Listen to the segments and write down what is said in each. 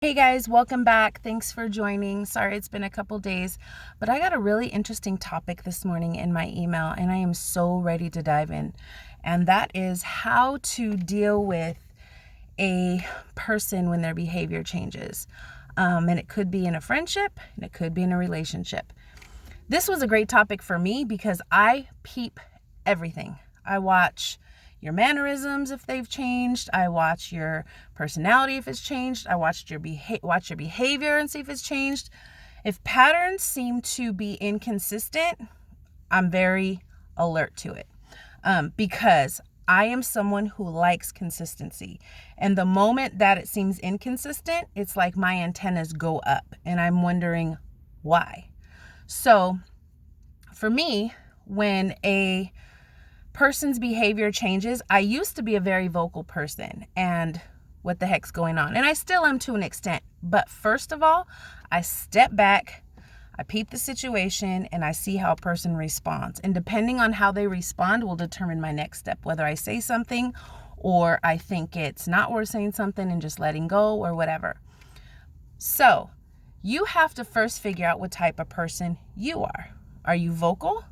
Hey guys, welcome back. Thanks for joining. Sorry it's been a couple days, but I got a really interesting topic this morning in my email and I am so ready to dive in. And that is how to deal with a person when their behavior changes. And it could be in a friendship and it could be in a relationship. This was a great topic for me because I peep everything. I watch your mannerisms if they've changed. I watch your personality if it's changed. I watch your behavior and see if it's changed. If patterns seem to be inconsistent, I'm very alert to it because I am someone who likes consistency. And the moment that it seems inconsistent, it's like my antennas go up and I'm wondering why. So for me, when a person's behavior changes, I used to be a very vocal person and what the heck's going on? And I still am to an extent. But first of all, I step back, I peep the situation, and I see how a person responds. And depending on how they respond will determine my next step, whether I say something or I think it's not worth saying something and just letting go or whatever. So you have to first figure out what type of person you are. Are you vocal?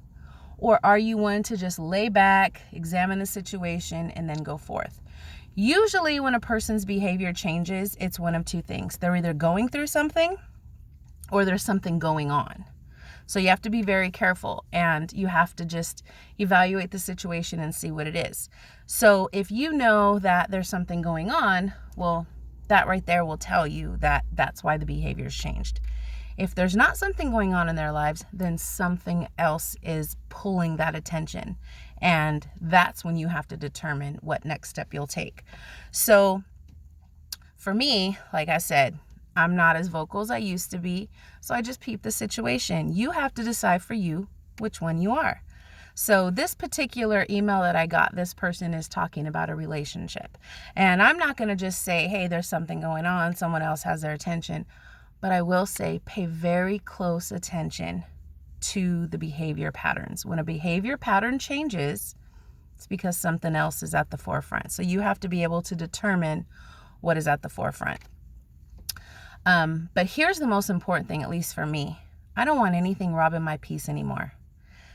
Or are you one to just lay back, examine the situation, and then go forth? Usually when a person's behavior changes, it's one of two things. They're either going through something or there's something going on. So you have to be very careful and you have to just evaluate the situation and see what it is. So if you know that there's something going on, well, that right there will tell you that that's why the behavior's changed. If there's not something going on in their lives, then something else is pulling that attention. And that's when you have to determine what next step you'll take. So for me, like I said, I'm not as vocal as I used to be. So I just peep the situation. You have to decide for you which one you are. So this particular email that I got, this person is talking about a relationship. And I'm not going to just say, hey, there's something going on. Someone else has their attention. But I will say pay very close attention to the behavior patterns. When a behavior pattern changes, it's because something else is at the forefront. So you have to be able to determine what is at the forefront. But here's the most important thing, at least for me. I don't want anything robbing my peace anymore.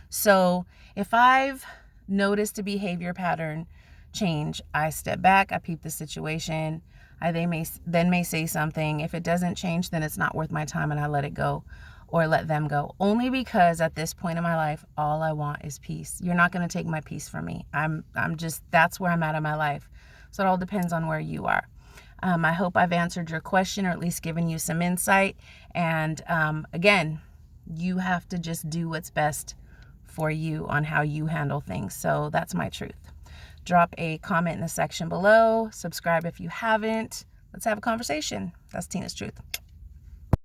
So if I've noticed a behavior pattern change, I step back, I peep the situation. They may say something. If it doesn't change, then it's not worth my time and I let it go or let them go. Only because at this point in my life, all I want is peace. You're not going to take my peace from me. That's where I'm at in my life. So it all depends on where you are. I hope I've answered your question or at least given you some insight. And again, you have to just do what's best for you on how you handle things. So that's my truth. Drop a comment in the section below. Subscribe if you haven't. Let's have a conversation. That's Tina's Truth.